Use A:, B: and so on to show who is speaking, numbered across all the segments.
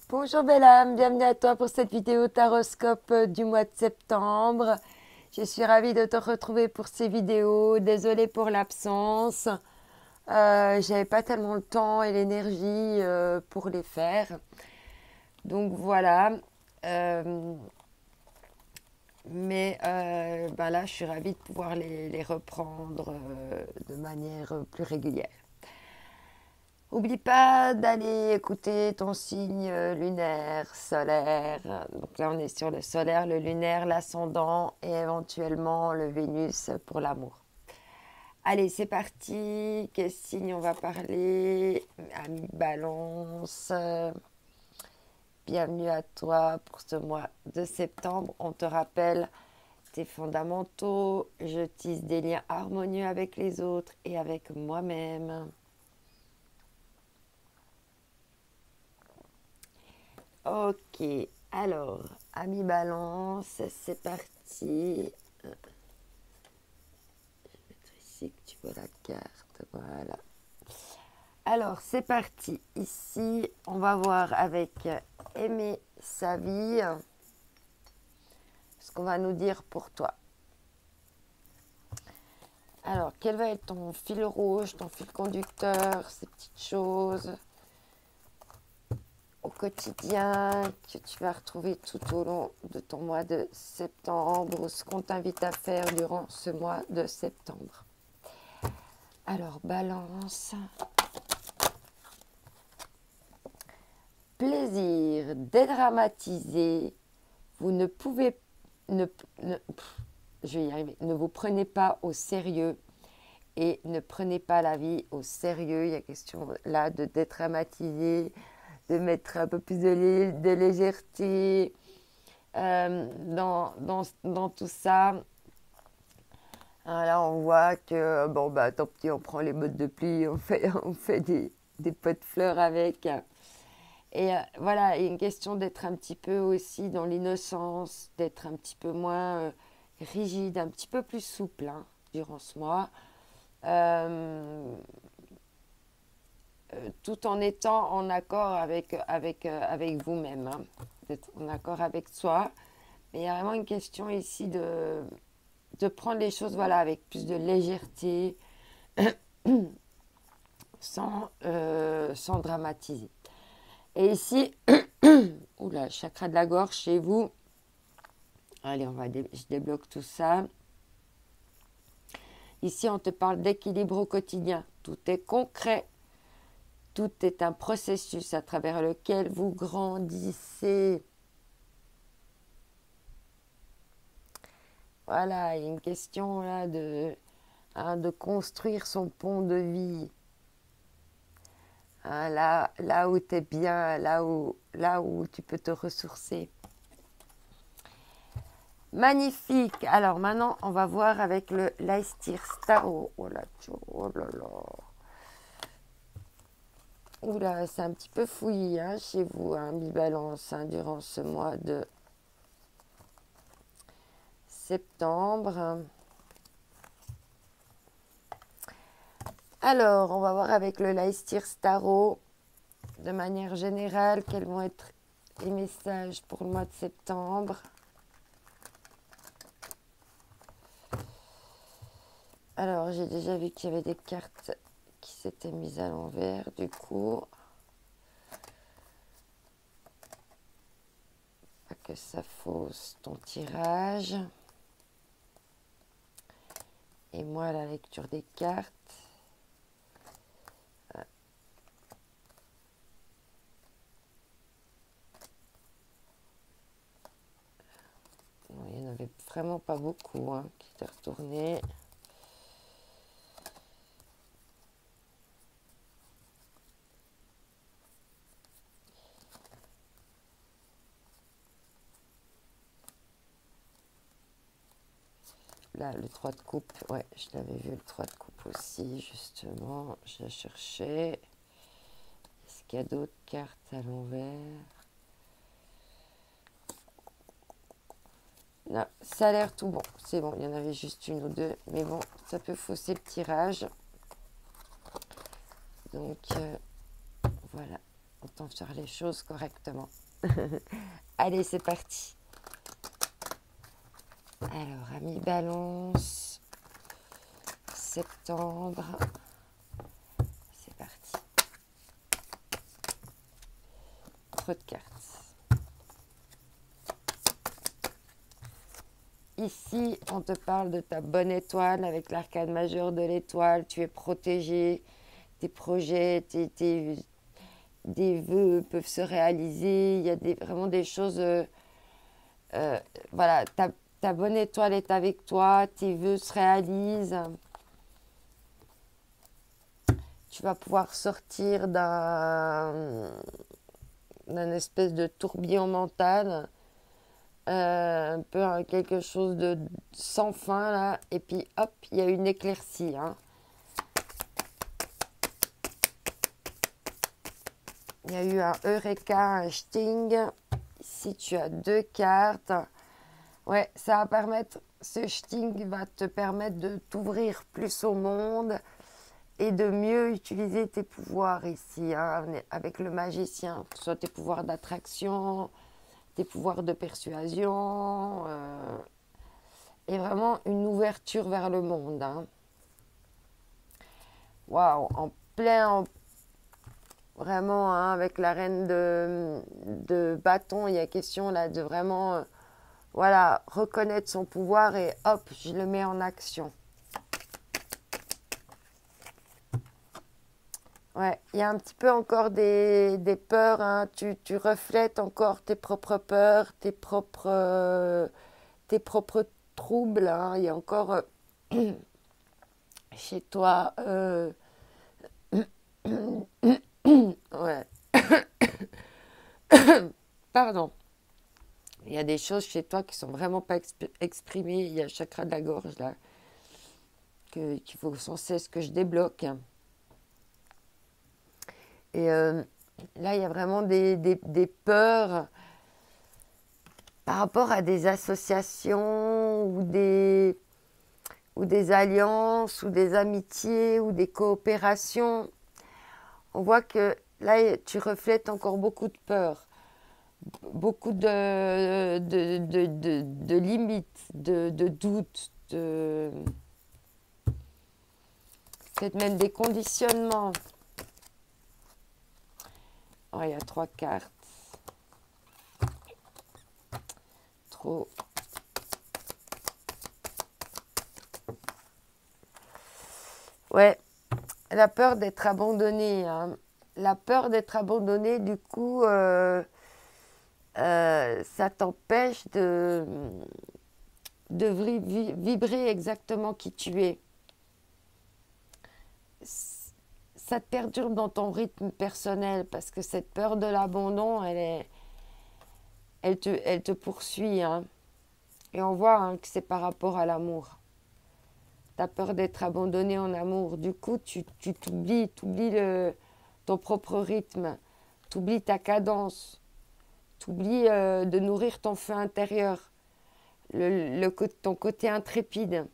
A: Bonjour belle âme, bienvenue à toi pour cette vidéo taroscope du mois de septembre. Je suis ravie de te retrouver pour ces vidéos. Désolée pour l'absence. J'avais pas tellement le temps et l'énergie pour les faire. Donc voilà. Euh, mais là, je suis ravie de pouvoir les reprendre de manière plus régulière. N'oublie pas d'aller écouter ton signe lunaire, solaire. Donc là, on est sur le solaire, le lunaire, l'ascendant et éventuellement le Vénus pour l'amour. Allez, c'est parti. Quel signe on va parler? Ami Balance. Bienvenue à toi pour ce mois de septembre. On te rappelle tes fondamentaux. Je tisse des liens harmonieux avec les autres et avec moi-même. Ok, alors, ami Balance, c'est parti. Je vais mettre ici que tu vois la carte, voilà. Alors, c'est parti. Ici, on va voir avec aimer sa vie ce qu'on va nous dire pour toi. Alors, quel va être ton fil rouge, ton fil conducteur, ces petites choses au quotidien que tu vas retrouver tout au long de ton mois de septembre, ce qu'on t'invite à faire durant ce mois de septembre. Alors, Balance. Plaisir, dédramatiser. Vous ne pouvez... je vais y arriver. Ne vous prenez pas au sérieux et ne prenez pas la vie au sérieux. Il y a question là de dédramatiser, de mettre un peu plus de légèreté dans tout ça. Alors là, on voit que, bon, bah, tant pis, on prend les bottes de pluie, on fait des pots de fleurs avec. Et voilà, il y a une question d'être un petit peu aussi dans l'innocence, d'être un petit peu moins rigide, un petit peu plus souple durant ce mois. Tout en étant en accord avec vous-même, d'être en accord avec soi. Mais il y a vraiment une question ici de prendre les choses voilà, avec plus de légèreté, sans dramatiser. Et ici, oula, chakra de la gorge chez vous. Allez, je débloque tout ça. Ici, on te parle d'équilibre au quotidien. Tout est concret. Tout est un processus à travers lequel vous grandissez. Voilà, il y a une question là de construire son pont de vie. Là où tu es bien, là où tu peux te ressourcer. Magnifique. Alors maintenant, on va voir avec le Leicester Starro. Oh là là. Oula, c'est un petit peu fouillis chez vous, mi-balance, durant ce mois de septembre. Alors, on va voir avec le Leicester Starro, de manière générale, quels vont être les messages pour le mois de septembre. Alors, j'ai déjà vu qu'il y avait des cartes qui s'étaient mises à l'envers, du coup. Pas que ça fausse ton tirage. Et moi, la lecture des cartes. Il n'y en avait vraiment pas beaucoup qui étaient retournés. Là, le 3 de coupe, ouais, je l'avais vu le 3 de coupe aussi, justement. Je la cherchais. Est-ce qu'il y a d'autres cartes à l'envers? Non, ça a l'air tout bon. C'est bon, il y en avait juste une ou deux. Mais bon, ça peut fausser le tirage. Donc, voilà. Autant faire les choses correctement. Allez, c'est parti. Alors, ami Balance, septembre, c'est parti. Trop de cartes. Ici, on te parle de ta bonne étoile avec l'arcane majeur de l'étoile. Tu es protégé, tes projets, des vœux peuvent se réaliser. Il y a vraiment des choses... voilà, ta bonne étoile est avec toi, tes vœux se réalisent. Tu vas pouvoir sortir d'un espèce de tourbillon mental. Un peu quelque chose de sans fin là, et puis hop, il y a une éclaircie. Hein. Il y a eu un Eureka, un Sting. Ici, tu as 2 cartes. Ouais, ça va permettre, ce Sting va te permettre de t'ouvrir plus au monde et de mieux utiliser tes pouvoirs ici, hein, avec le magicien, que ce soit tes pouvoirs d'attraction, tes pouvoirs de persuasion, et vraiment une ouverture vers le monde. Hein. Waouh, en plein, vraiment, hein, avec la reine de bâton, il y a question là de vraiment, voilà, reconnaître son pouvoir et hop, je le mets en action. Ouais, il y a un petit peu encore des peurs, hein. Tu reflètes encore tes propres peurs, tes propres troubles. Hein. Il y a encore chez toi... ouais. Pardon. Il y a des choses chez toi qui sont vraiment pas exprimées. Il y a le chakra de la gorge, là, qu'il faut sans cesse que je débloque. Et là, il y a vraiment des peurs par rapport à des associations ou des alliances ou des amitiés ou des coopérations. On voit que là, tu reflètes encore beaucoup de peur, beaucoup de limites, de doutes, peut-être même des conditionnements. Oh, il y a 3 cartes. Trop. Ouais, la peur d'être abandonné. Hein. La peur d'être abandonné, du coup, ça t'empêche de vibrer exactement qui tu es. Ça te perturbe dans ton rythme personnel parce que cette peur de l'abandon, elle te poursuit. Hein. Et on voit hein, que c'est par rapport à l'amour. Tu as peur d'être abandonné en amour. Du coup, tu t'oublies ton propre rythme. Tu oublies ta cadence. Tu oublies de nourrir ton feu intérieur, ton côté intrépide.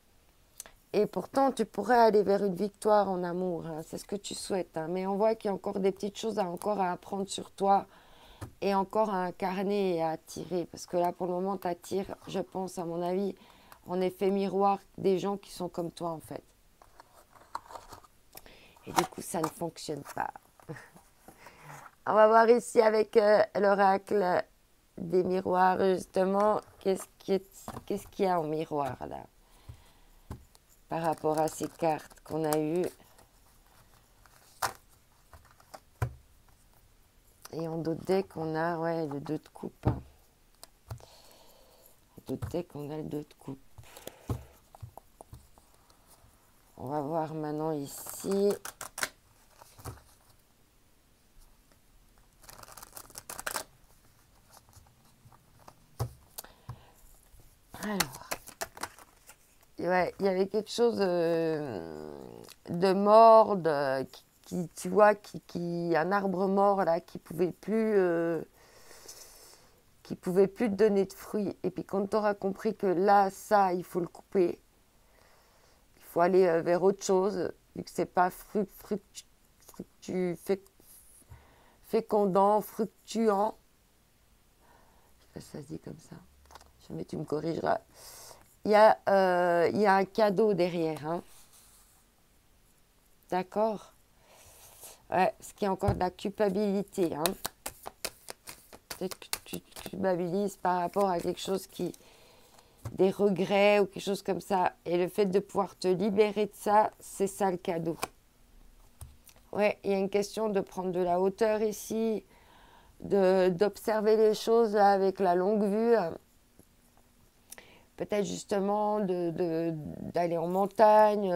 A: Et pourtant, tu pourrais aller vers une victoire en amour. Hein. C'est ce que tu souhaites. Hein. Mais on voit qu'il y a encore des petites choses encore à apprendre sur toi et encore à incarner et à attirer. Parce que là, pour le moment, tu attires, je pense, à mon avis, en effet miroir, des gens qui sont comme toi, en fait. Et du coup, ça ne fonctionne pas. On va voir ici avec l'oracle des miroirs, justement, qu'est-ce qu'il y a en miroir, là, par rapport à ces cartes qu'on a eues. Et en dos de deck, on a ouais, le 2 de coupe. En dos de deck, on a le 2 de coupe. On va voir maintenant ici. Alors, ouais, il y avait quelque chose de mort, tu vois, un arbre mort là, qui pouvait plus te donner de fruits. Et puis quand tu auras compris que là, ça, il faut le couper, il faut aller vers autre chose, vu que c'est pas fécondant, fructuant. Je sais pas si ça se dit comme ça. Jamais tu me corrigeras. Il y a un cadeau derrière. Hein. D'accord? Ouais, ce qui est encore de la culpabilité. Hein. Peut-être que tu te culpabilises par rapport à quelque chose qui... des regrets ou quelque chose comme ça. Et le fait de pouvoir te libérer de ça, c'est ça le cadeau. Ouais, il y a une question de prendre de la hauteur ici, d'observer les choses là, avec la longue vue. Peut-être justement d'aller en montagne,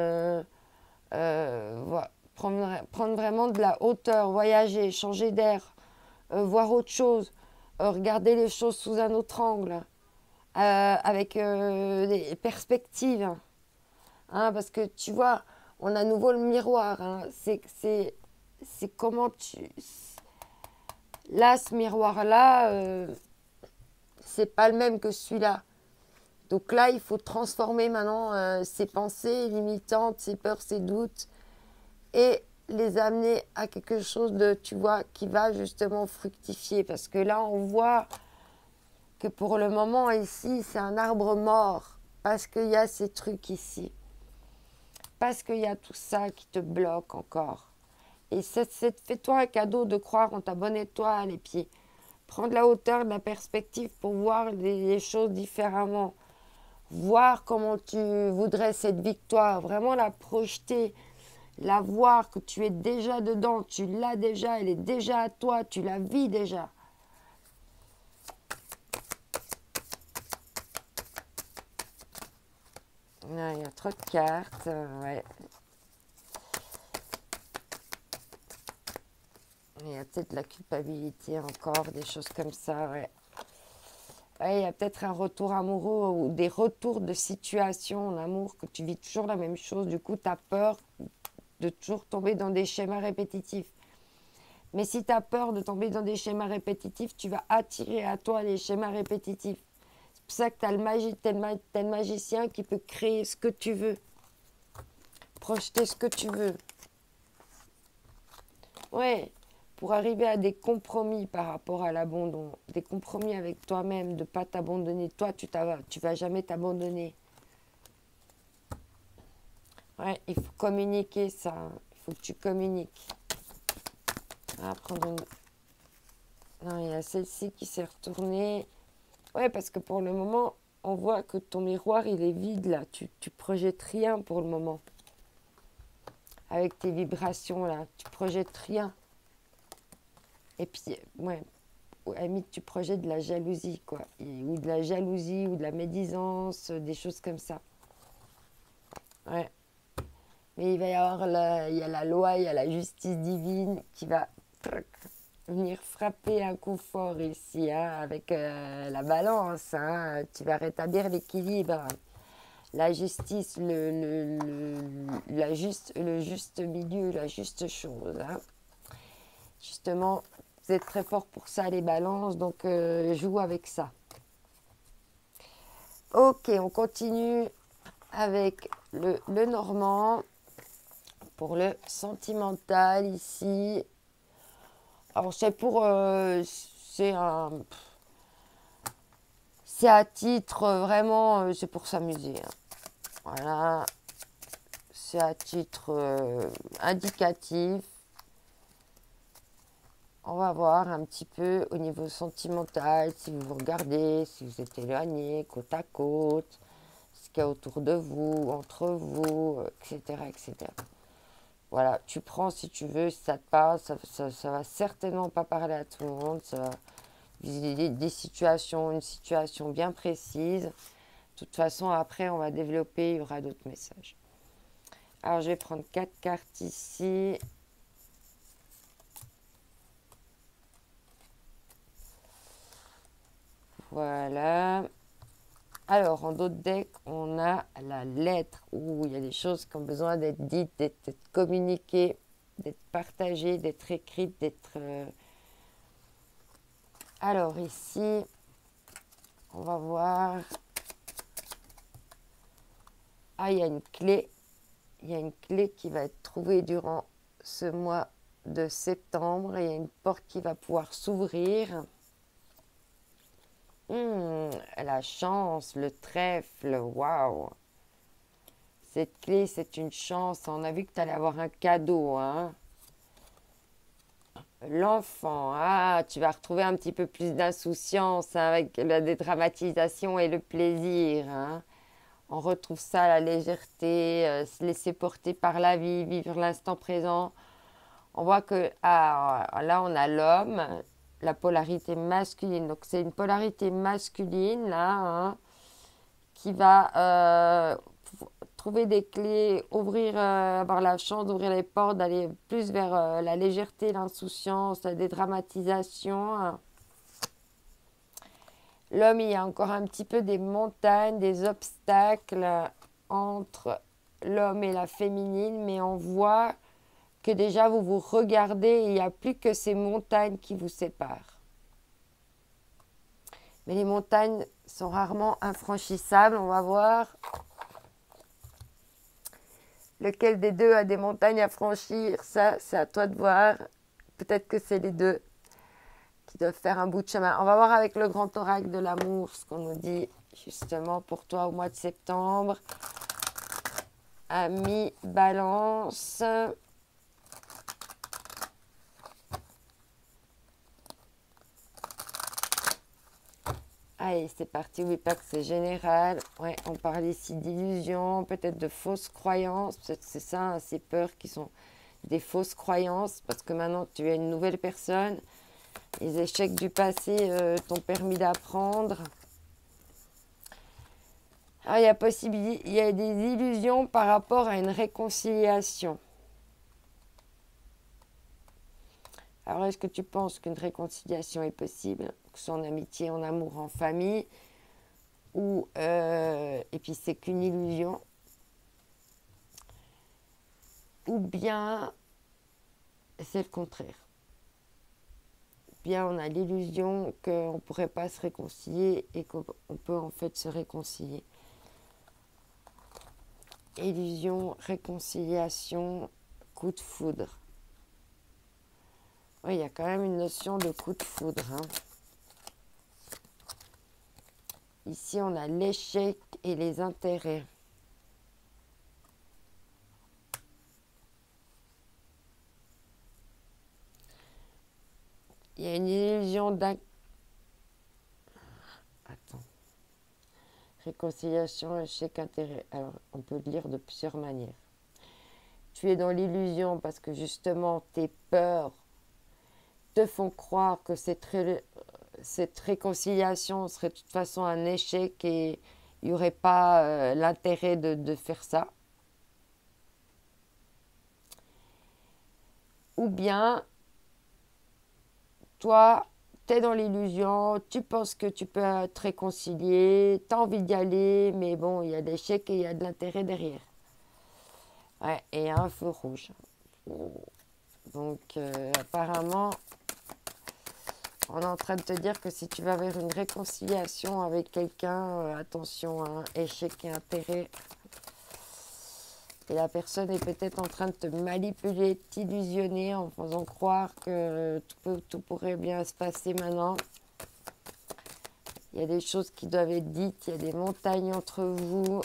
A: voilà, prendre vraiment de la hauteur, voyager, changer d'air, voir autre chose, regarder les choses sous un autre angle, avec des perspectives. Hein, parce que tu vois, on a à nouveau le miroir. Hein, c'est comment tu... Là, ce miroir-là, c'est pas le même que celui-là. Donc là, il faut transformer maintenant ces pensées limitantes, ces peurs, ces doutes et les amener à quelque chose de, tu vois, qui va justement fructifier. Parce que là, on voit que pour le moment, ici, c'est un arbre mort. Parce qu'il y a ces trucs ici. Parce qu'il y a tout ça qui te bloque encore. Et fais-toi un cadeau de croire en ta bonne étoile et puis prendre la hauteur de la perspective pour voir les choses différemment. Voir comment tu voudrais cette victoire, vraiment la projeter, la voir que tu es déjà dedans, tu l'as déjà, elle est déjà à toi, tu la vis déjà. Ah, il y a trop de cartes, ouais. Il y a peut-être de la culpabilité encore, des choses comme ça, ouais. Ouais, il y a peut-être un retour amoureux ou des retours de situation en amour, que tu vis toujours la même chose. Du coup, tu as peur de toujours tomber dans des schémas répétitifs. Mais si tu as peur de tomber dans des schémas répétitifs, tu vas attirer à toi les schémas répétitifs. C'est pour ça que tu as le magicien qui peut créer ce que tu veux, projeter ce que tu veux. Ouais, pour arriver à des compromis par rapport à l'abandon, des compromis avec toi-même, de ne pas t'abandonner. Toi, tu vas jamais t'abandonner. Ouais, il faut communiquer ça. Il faut que tu communiques. Ah, non, il y a celle-ci qui s'est retournée. Ouais, parce que pour le moment, on voit que ton miroir, il est vide là. Tu projettes rien pour le moment. Avec tes vibrations là, tu projettes rien. Et puis, ouais, à la limite, tu projettes de la jalousie, quoi. Ou de la jalousie, ou de la médisance, des choses comme ça. Ouais. Mais il va y avoir il y a la loi, il y a la justice divine qui va venir frapper un coup fort ici, hein, avec la balance. Hein. Tu vas rétablir l'équilibre. La justice, le juste milieu, la juste chose. Hein. Justement, vous êtes très fort pour ça, les balances, donc joue avec ça. Ok, on continue avec le normand pour le sentimental ici. Alors c'est c'est à titre vraiment, c'est pour s'amuser. Hein. Voilà, c'est à titre indicatif. On va voir un petit peu au niveau sentimental, si vous vous regardez, si vous êtes éloigné, côte à côte, ce qu'il y a autour de vous, entre vous, etc., etc. Voilà, tu prends si tu veux, si ça te parle, ça va certainement pas parler à tout le monde, ça va viser des situations, une situation bien précise. De toute façon, après, on va développer, il y aura d'autres messages. Alors, je vais prendre 4 cartes ici. Voilà. Alors, en d'autres decks, on a la lettre où il y a des choses qui ont besoin d'être dites, d'être communiquées, d'être partagées, d'être écrites, d'être... Alors, ici, on va voir... Ah, il y a une clé. Il y a une clé qui va être trouvée durant ce mois de septembre. Il y a une porte qui va pouvoir s'ouvrir. La chance, le trèfle, waouh! Cette clé, c'est une chance. On a vu que tu allais avoir un cadeau, hein? L'enfant, ah, tu vas retrouver un petit peu plus d'insouciance, hein, avec la dédramatisation et le plaisir, hein. On retrouve ça, la légèreté, se laisser porter par la vie, vivre l'instant présent. On voit que là, on a l'homme, la polarité masculine. Donc, c'est une polarité masculine, là, hein, qui va trouver des clés, avoir la chance d'ouvrir les portes, d'aller plus vers la légèreté, l'insouciance, la dédramatisation. L'homme, il y a encore un petit peu des montagnes, des obstacles entre l'homme et la féminine, mais on voit que déjà vous vous regardez et il n'y a plus que ces montagnes qui vous séparent. Mais les montagnes sont rarement infranchissables, on va voir. Lequel des deux a des montagnes à franchir, ça c'est à toi de voir. Peut-être que c'est les deux qui doivent faire un bout de chemin. On va voir avec le grand oracle de l'amour ce qu'on nous dit justement pour toi au mois de septembre. Ami Balance. Allez, c'est parti. Oui, pas que c'est général. Ouais, on parle ici d'illusions, peut-être de fausses croyances. Peut-être c'est ça, hein, ces peurs qui sont des fausses croyances. Parce que maintenant, tu es une nouvelle personne. Les échecs du passé t'ont permis d'apprendre. Alors, il y a des illusions par rapport à une réconciliation. Alors, est-ce que tu penses qu'une réconciliation est possible, que ce soit en amitié, en amour, en famille, et puis c'est qu'une illusion, ou bien c'est le contraire. Bien, on a l'illusion qu'on ne pourrait pas se réconcilier et qu'on peut en fait se réconcilier. Illusion, réconciliation, coup de foudre. Oui, il y a quand même une notion de coup de foudre, hein. Ici, on a l'échec et les intérêts. Il y a une illusion d'un... Attends. Réconciliation, échec, intérêt. Alors, on peut le lire de plusieurs manières. Tu es dans l'illusion parce que justement, tes peurs te font croire que cette réconciliation serait de toute façon un échec et il n'y aurait pas l'intérêt de faire ça. Ou bien, toi, tu es dans l'illusion, tu penses que tu peux te réconcilier, tu as envie d'y aller, mais bon, il y a l'échec et il y a de l'intérêt derrière. Ouais, et un feu rouge. Donc, apparemment, on est en train de te dire que si tu vas vers une réconciliation avec quelqu'un, attention, hein, échec et intérêt. Et la personne est peut-être en train de te manipuler, de t'illusionner en faisant croire que tout pourrait bien se passer maintenant. Il y a des choses qui doivent être dites, il y a des montagnes entre vous.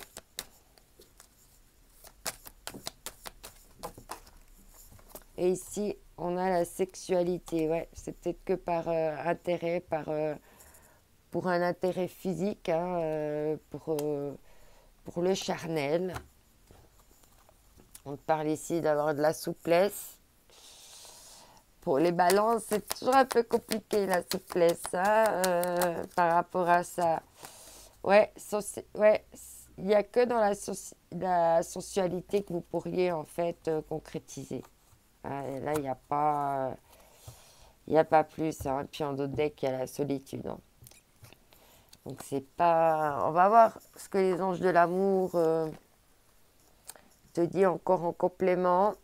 A: Et ici, on a la sexualité. Ouais, c'est peut-être que par intérêt, pour un intérêt physique, hein, pour le charnel. On te parle ici d'avoir de la souplesse. Pour les balances, c'est toujours un peu compliqué la souplesse, hein, par rapport à ça. Ouais, il n'y a que dans la sensualité que vous pourriez en fait concrétiser. Et là, il n'y a pas plus. Hein. Et puis en d'autres decks, il y a la solitude. Hein. Donc c'est pas... On va voir ce que les anges de l'amour te disent encore en complément.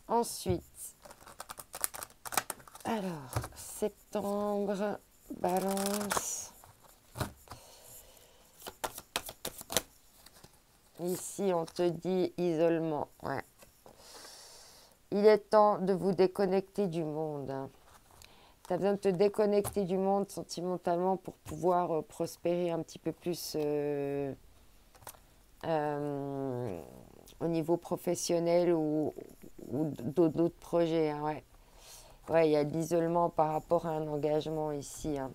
A: Ensuite, alors, septembre, balance. Ici, on te dit isolement. Ouais. Il est temps de vous déconnecter du monde. Tu as besoin de te déconnecter du monde sentimentalement pour pouvoir prospérer un petit peu plus au niveau professionnel ou d'autres projets. Hein, ouais. Ouais, il y a de l'isolement par rapport à un engagement ici. Hein.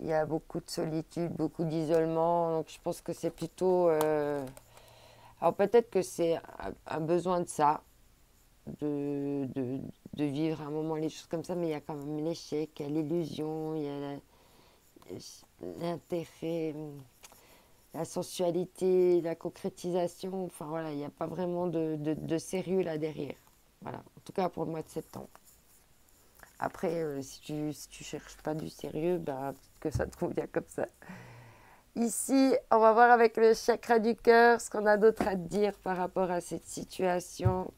A: Il y a beaucoup de solitude, beaucoup d'isolement. Donc je pense que c'est plutôt... Alors peut-être que c'est un besoin de ça, de vivre un moment les choses comme ça, mais il y a quand même l'échec, il y a l'illusion, il y a l'intérêt, la sensualité, la concrétisation. Enfin voilà, il n'y a pas vraiment de sérieux là derrière. Voilà, en tout cas pour le mois de septembre. Après, si tu cherches pas du sérieux, bah, peut-être que ça te convient comme ça. Ici, on va voir avec le chakra du cœur ce qu'on a d'autre à te dire par rapport à cette situation.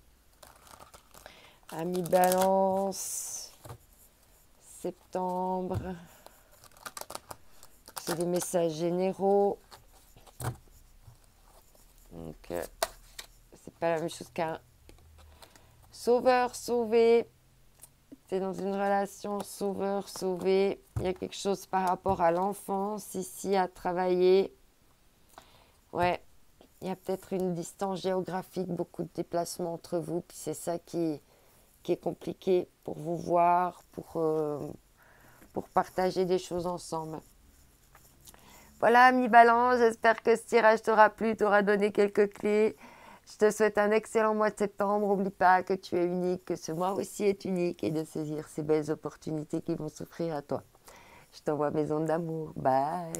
A: Ami Balance, septembre. C'est des messages généraux. Donc, c'est pas la même chose qu'un sauveur, sauvé. Tu es dans une relation sauveur, sauvé. Il y a quelque chose par rapport à l'enfance ici à travailler. Ouais, il y a peut-être une distance géographique, beaucoup de déplacements entre vous. Puis c'est ça qui est compliqué pour vous voir, pour partager des choses ensemble. Voilà, ami Balance, j'espère que ce tirage t'aura plu, t'aura donné quelques clés. Je te souhaite un excellent mois de septembre. N'oublie pas que tu es unique, que ce mois aussi est unique et de saisir ces belles opportunités qui vont s'offrir à toi. Je t'envoie mes ondes d'amour. Bye.